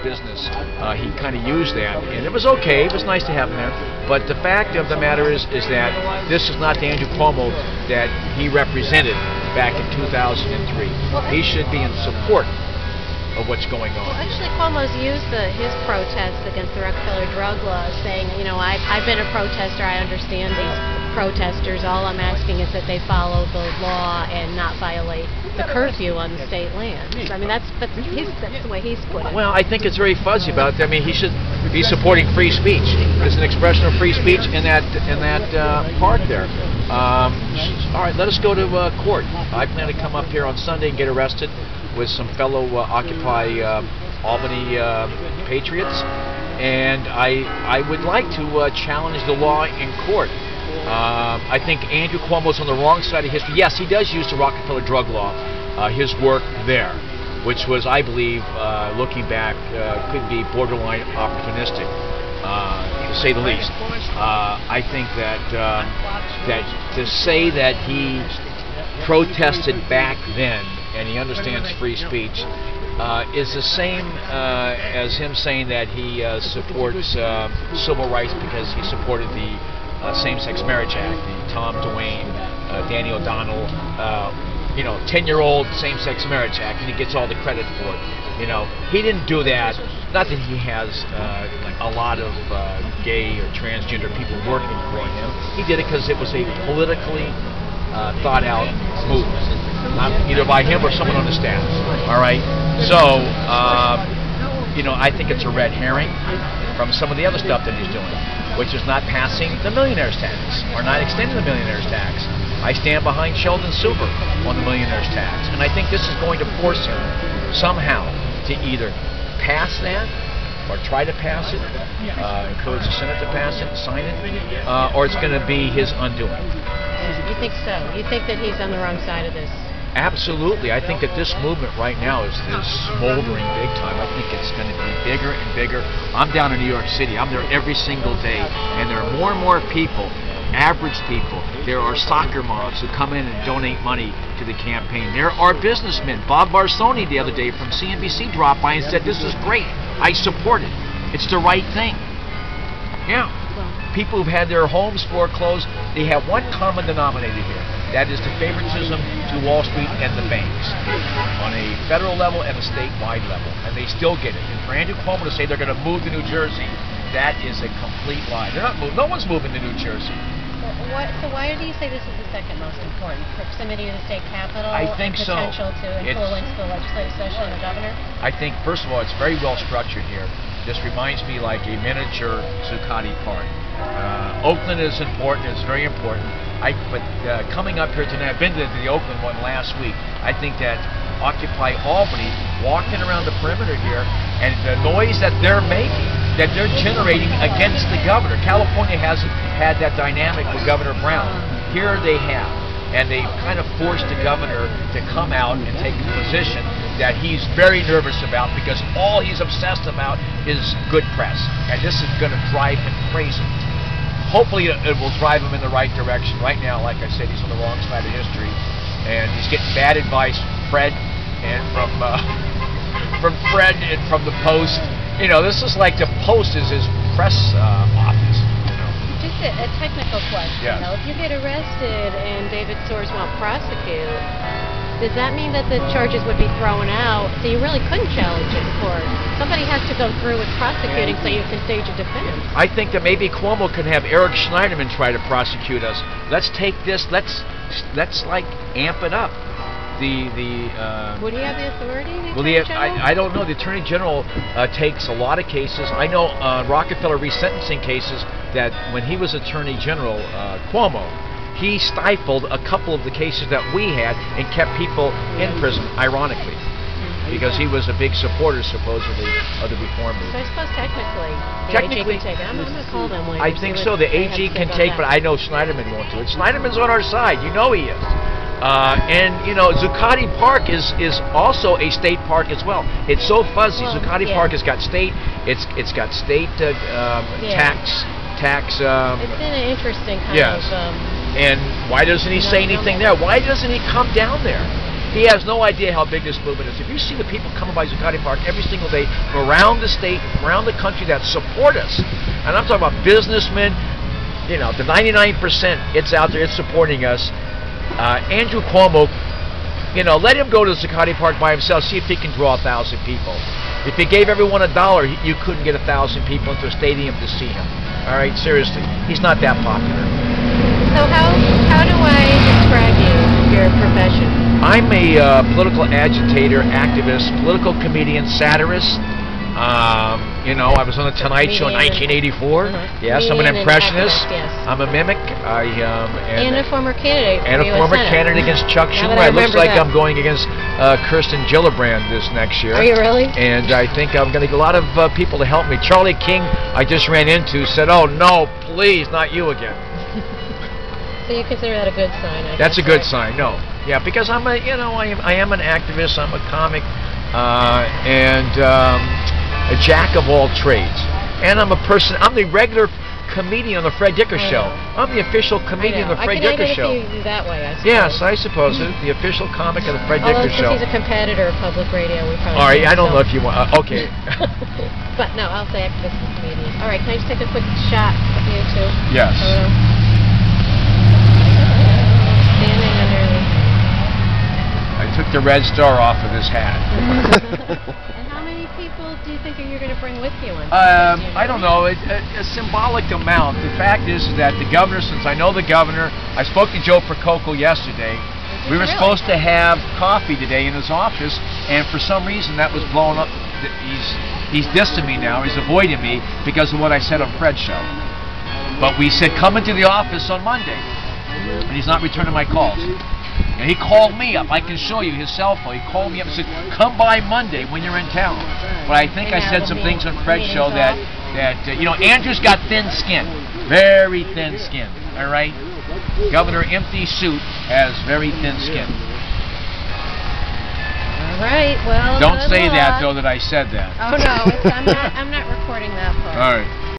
business, he kind of used that, and it was okay. It was nice to have him there. But the fact of the matter is that this is not the Andrew Cuomo that he represented back in 2003. He should be in support of what's going on. Well, actually, Cuomo's used his protests against the Rockefeller drug laws, saying, you know, I've been a protester. I understand these protesters. All I'm asking is that they follow the law and not violate the curfew on the state land. So, I mean, that's the way he's put it. Well, I think it's very fuzzy about that. I mean, he should be supporting free speech. There's an expression of free speech in that part there. All right, let us go to court. I plan to come up here on Sunday and get arrested with some fellow Occupy Albany patriots, and I would like to challenge the law in court. I think Andrew Cuomo's on the wrong side of history. Yes, he does use the Rockefeller drug law, his work there, which was, I believe, looking back, could be borderline opportunistic, to say the least. I think that to say that he protested back then and he understands free speech is the same as him saying that he supports civil rights because he supported the Same-Sex Marriage Act, the Tom Duane, Danny O'Donnell, 10-year-old Same-Sex Marriage Act, and he gets all the credit for it. You know, he didn't do that. Not that he has like a lot of gay or transgender people working for him. He did it because it was a politically thought-out move, not either by him or someone on the staff. All right. So, I think it's a red herring from some of the other stuff that he's doing, which is not passing the millionaire's tax or not extending the millionaire's tax. I stand behind Sheldon Super on the millionaire's tax, and I think this is going to force him somehow to either pass that or try to pass it, encourage the Senate to pass it, sign it, or it's going to be his undoing. You think so? You think that he's on the wrong side of this? Absolutely. I think that this movement right now is smoldering big time. I think it's going to be bigger and bigger. I'm down in New York City. I'm there every single day, and there are more and more people, average people. There are soccer moms who come in and donate money to the campaign. There are businessmen. Bob Barsoni the other day from CNBC dropped by and said, "This is great. I support it. It's the right thing." Yeah. People who've had their homes foreclosed, they have one common denominator here. That is the favoritism to Wall Street and the banks on a federal level and a statewide level, and they still get it. And for Andrew Cuomo to say they're going to move to New Jersey, that is a complete lie. They're not moving. No one's moving to New Jersey. So why do you say this is the second most important? Proximity to the state capitol I think and potential to influence the legislative session and the governor? I think, first of all, it's very well structured here. This reminds me like a miniature Zuccotti Park. Oakland is important. It's very important. But coming up here tonight, I've been to the Oakland one last week. I think that Occupy Albany, walking around the perimeter here, and the noise that they're making, that they're generating against the governor. California hasn't had that dynamic with Governor Brown. Here they have. And they kind of forced the governor to come out and take a position that he's very nervous about because all he's obsessed about is good press. And this is going to drive him crazy. Hopefully it will drive him in the right direction. Right now, like I said, he's on the wrong side of history. And he's getting bad advice from Fred and from Fred and from the Post. You know, this is like the Post is his press office. Just a technical question. Yeah. If you get arrested and David Soares won't prosecute, does that mean that the charges would be thrown out? So you really couldn't challenge it in court. Somebody has to go through with prosecuting so you can stage a defense. I think that maybe Cuomo can have Eric Schneiderman try to prosecute us. Let's take this. Let's like amp it up. Would he have the authority? I don't know. The Attorney General takes a lot of cases. I know Rockefeller resentencing cases that when he was Attorney General, Cuomo, he stifled a couple of the cases that we had and kept people in prison, ironically, because he was a big supporter, supposedly, of the reform movement. So I suppose technically the AG can take it. I'm going to call them later. I think so. The AG can take, but I know Schneiderman won't do it. Schneiderman's on our side. You know he is. And Zuccotti Park is also a state park as well. It's so fuzzy. Zuccotti Park has got state. It's got state tax. It's been an interesting kind of. And why doesn't he say anything there? Why doesn't he come down there? He has no idea how big this movement is. If you see the people coming by Zuccotti Park every single day from around the state, from around the country that support us, and I'm talking about businessmen, you know, the 99%, it's out there, it's supporting us. Andrew Cuomo, you know, let him go to Zuccotti Park by himself, see if he can draw 1,000 people. If he gave everyone $1, you couldn't get 1,000 people into a stadium to see him. All right, seriously, he's not that popular. So how do I describe you, your profession? I'm a political agitator, activist, political comedian, satirist. You know, I was on the Tonight Show in 1984. Yes, I'm an impressionist. Yes. I'm a mimic. And a former candidate. And a former candidate against Chuck Schumer. It looks like I'm going against Kirsten Gillibrand this next year. Are you really? And I think I'm going to get a lot of people to help me. Charlie King, I just ran into, said, "Oh no, please, not you again." So you consider that a good sign? That's a good sign. No, yeah, because I'm a, you know, I am an activist. I'm a comic, and a jack of all trades. And I'm a person. I'm the regular comedian on the Fred Dicker Show. I'm the official comedian of the Fred Dicker Show. I can identify you that way, I suppose. Yes, I suppose it. The official comic of the Fred Dicker Show. Although since he's a competitor of public radio, we probably. All right, I don't know if you want. Okay. But no, I'll say activist and comedian. All right, can I just take a quick shot of you two? Yes. Standing under. I took the red star off of his hat. And how many people do you think you're going to bring with you? I don't know. A symbolic amount. The fact is that the governor, since I know the governor, I spoke to Joe Prococo yesterday. We were supposed to have coffee today in his office, and for some reason that was blown up. He's dissing me now. He's avoiding me because of what I said on Fred's show. But we said come into the office on Monday, and he's not returning my calls. And he called me up. I can show you his cell phone. He called me up and said, "Come by Monday when you're in town." But I think I said some things on Fred's show that you know, Andrew's got thin skin, very thin skin. All right, Governor Empty Suit has very thin skin. All right. Well. Don't say that though. That I said that. Oh no, I'm not recording that part. All right.